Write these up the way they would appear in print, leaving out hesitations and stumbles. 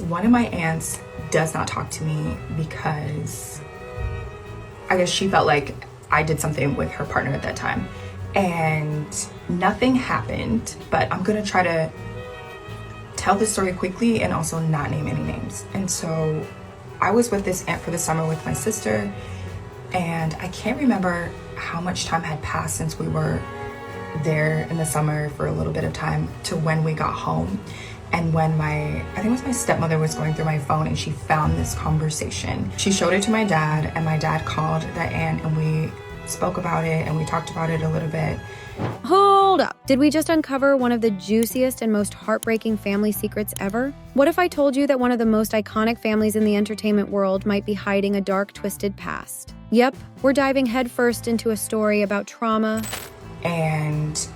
One of my aunts does not talk to me because I guess she felt like I did something with her partner at that time. And nothing happened, but I'm gonna try to tell the story quickly and also not name any names. And so I was with this aunt for the summer with my sister, and I can't remember how much time had passed since we were there in the summer for a little bit of time to when we got home. And when I think it was my stepmother was going through my phone and she found this conversation. She showed it to my dad, and my dad called that aunt and we spoke about it and we talked about it a little bit. Hold up. Did we just uncover one of the juiciest and most heartbreaking family secrets ever? What if I told you that one of the most iconic families in the entertainment world might be hiding a dark, twisted past? Yep, we're diving headfirst into a story about trauma. And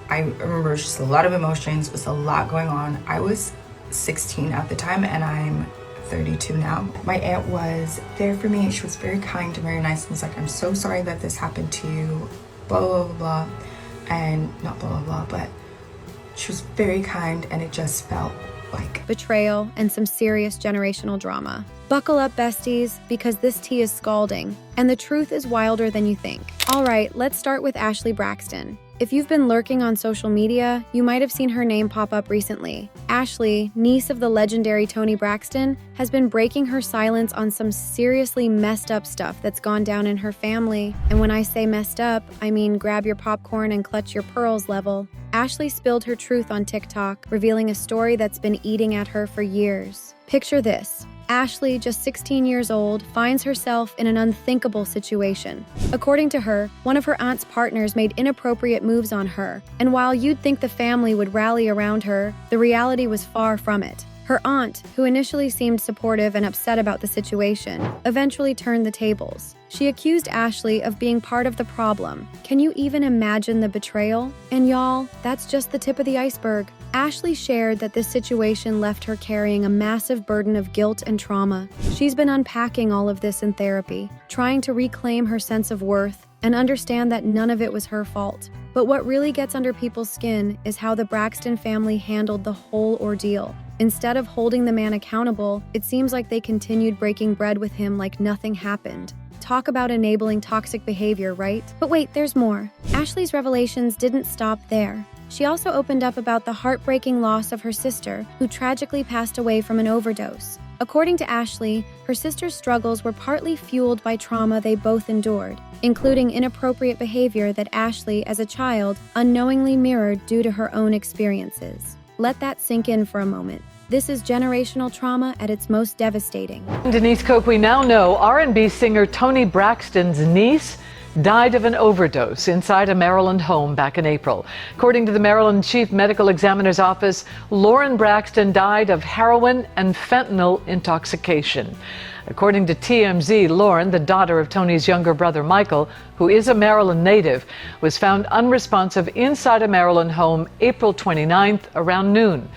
I remember just a lot of emotions, it was a lot going on. I was 16 at the time and I'm 32 now. My aunt was there for me. She was very kind and very nice and was like, I'm so sorry that this happened to you, blah, blah, blah, blah. And not blah, blah, blah, but she was very kind, and it just felt like betrayal and some serious generational drama. Buckle up, besties, because this tea is scalding, and the truth is wilder than you think. All right, let's start with Ashley Braxton. If you've been lurking on social media, you might have seen her name pop up recently. Ashley, niece of the legendary Toni Braxton, has been breaking her silence on some seriously messed up stuff that's gone down in her family. And when I say messed up, I mean grab your popcorn and clutch your pearls level. Ashley spilled her truth on TikTok, revealing a story that's been eating at her for years. Picture this. Ashley, just 16 years old, finds herself in an unthinkable situation. According to her, one of her aunt's partners made inappropriate moves on her, and while you'd think the family would rally around her, the reality was far from it. Her aunt, who initially seemed supportive and upset about the situation, eventually turned the tables. She accused Ashley of being part of the problem. Can you even imagine the betrayal? And y'all, that's just the tip of the iceberg. Ashley shared that this situation left her carrying a massive burden of guilt and trauma. She's been unpacking all of this in therapy, trying to reclaim her sense of worth and understand that none of it was her fault. But what really gets under people's skin is how the Braxton family handled the whole ordeal. Instead of holding the man accountable, it seems like they continued breaking bread with him like nothing happened. Talk about enabling toxic behavior, right? But wait, there's more. Ashley's revelations didn't stop there. She also opened up about the heartbreaking loss of her sister, who tragically passed away from an overdose. According to Ashley, her sister's struggles were partly fueled by trauma they both endured, including inappropriate behavior that Ashley, as a child, unknowingly mirrored due to her own experiences. Let that sink in for a moment. This is generational trauma at its most devastating. Denise Cope, we now know R&B singer Toni Braxton's niece died of an overdose inside a Maryland home back in April. According to the Maryland Chief Medical Examiner's Office, Lauren Braxton died of heroin and fentanyl intoxication. According to TMZ, Lauren, the daughter of Toni's younger brother Michael, who is a Maryland native, was found unresponsive inside a Maryland home April 29th around noon.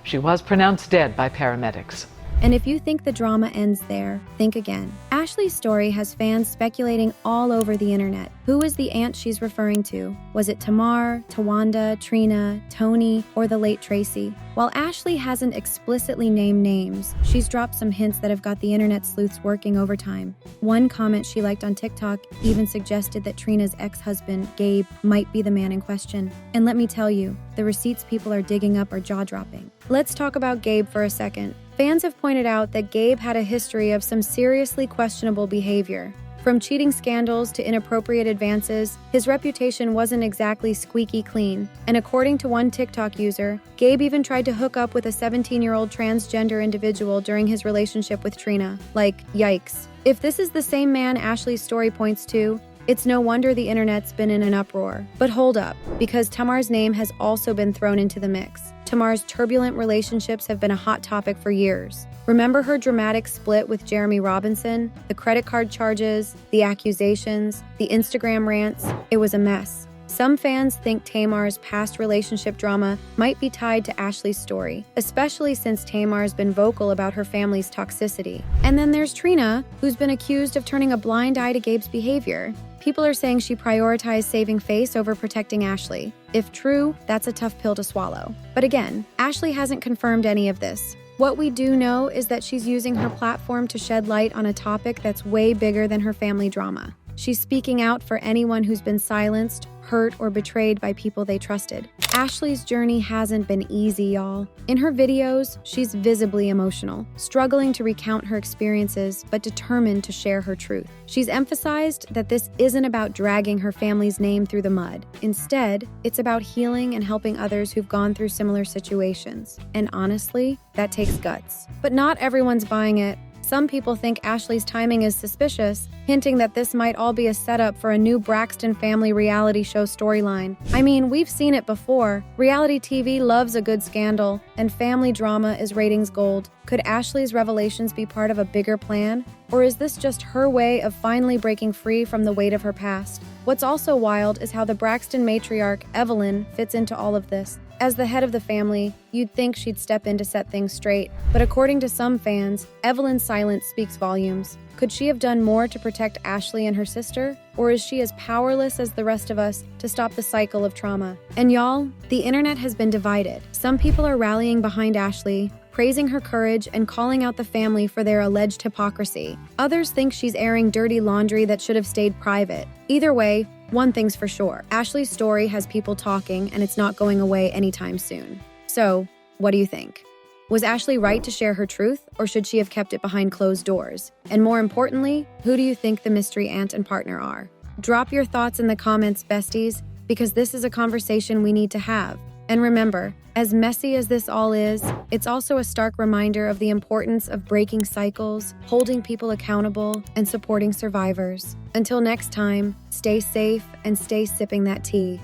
She was pronounced dead by paramedics. And if you think the drama ends there, think again. Ashley's story has fans speculating all over the internet. Who is the aunt she's referring to? Was it Tamar, Tawanda, Trina, Toni, or the late Tracy? While Ashley hasn't explicitly named names, she's dropped some hints that have got the internet sleuths working overtime. One comment she liked on TikTok even suggested that Trina's ex-husband, Gabe, might be the man in question. And let me tell you, the receipts people are digging up are jaw-dropping. Let's talk about Gabe for a second. Fans have pointed out that Gabe had a history of some seriously questionable behavior. From cheating scandals to inappropriate advances, his reputation wasn't exactly squeaky clean. And according to one TikTok user, Gabe even tried to hook up with a 17-year-old transgender individual during his relationship with Trina. Like, yikes. If this is the same man Ashley's story points to, it's no wonder the internet's been in an uproar. But hold up, because Tamar's name has also been thrown into the mix. Tamar's turbulent relationships have been a hot topic for years. Remember her dramatic split with Jeremy Robinson? The credit card charges, the accusations, the Instagram rants? It was a mess. Some fans think Tamar's past relationship drama might be tied to Ashley's story, especially since Tamar's been vocal about her family's toxicity. And then there's Trina, who's been accused of turning a blind eye to Gabe's behavior. People are saying she prioritized saving face over protecting Ashley. If true, that's a tough pill to swallow. But again, Ashley hasn't confirmed any of this. What we do know is that she's using her platform to shed light on a topic that's way bigger than her family drama. She's speaking out for anyone who's been silenced, hurt, or betrayed by people they trusted. Ashley's journey hasn't been easy, y'all. In her videos, she's visibly emotional, struggling to recount her experiences, but determined to share her truth. She's emphasized that this isn't about dragging her family's name through the mud. Instead, it's about healing and helping others who've gone through similar situations. And honestly, that takes guts. But not everyone's buying it. Some people think Ashley's timing is suspicious, hinting that this might all be a setup for a new Braxton family reality show storyline. I mean, we've seen it before. Reality TV loves a good scandal, and family drama is ratings gold. Could Ashley's revelations be part of a bigger plan? Or is this just her way of finally breaking free from the weight of her past? What's also wild is how the Braxton matriarch, Evelyn, fits into all of this. As the head of the family, you'd think she'd step in to set things straight. But according to some fans, Evelyn's silence speaks volumes. Could she have done more to protect Ashley and her sister? Or is she as powerless as the rest of us to stop the cycle of trauma? And y'all, the internet has been divided. Some people are rallying behind Ashley, praising her courage and calling out the family for their alleged hypocrisy. Others think she's airing dirty laundry that should have stayed private. Either way, one thing's for sure, Ashley's story has people talking, and it's not going away anytime soon. So, what do you think? Was Ashley right to share her truth, or should she have kept it behind closed doors? And more importantly, who do you think the mystery aunt and partner are? Drop your thoughts in the comments, besties, because this is a conversation we need to have. And remember, as messy as this all is, it's also a stark reminder of the importance of breaking cycles, holding people accountable, and supporting survivors. Until next time, stay safe and stay sipping that tea.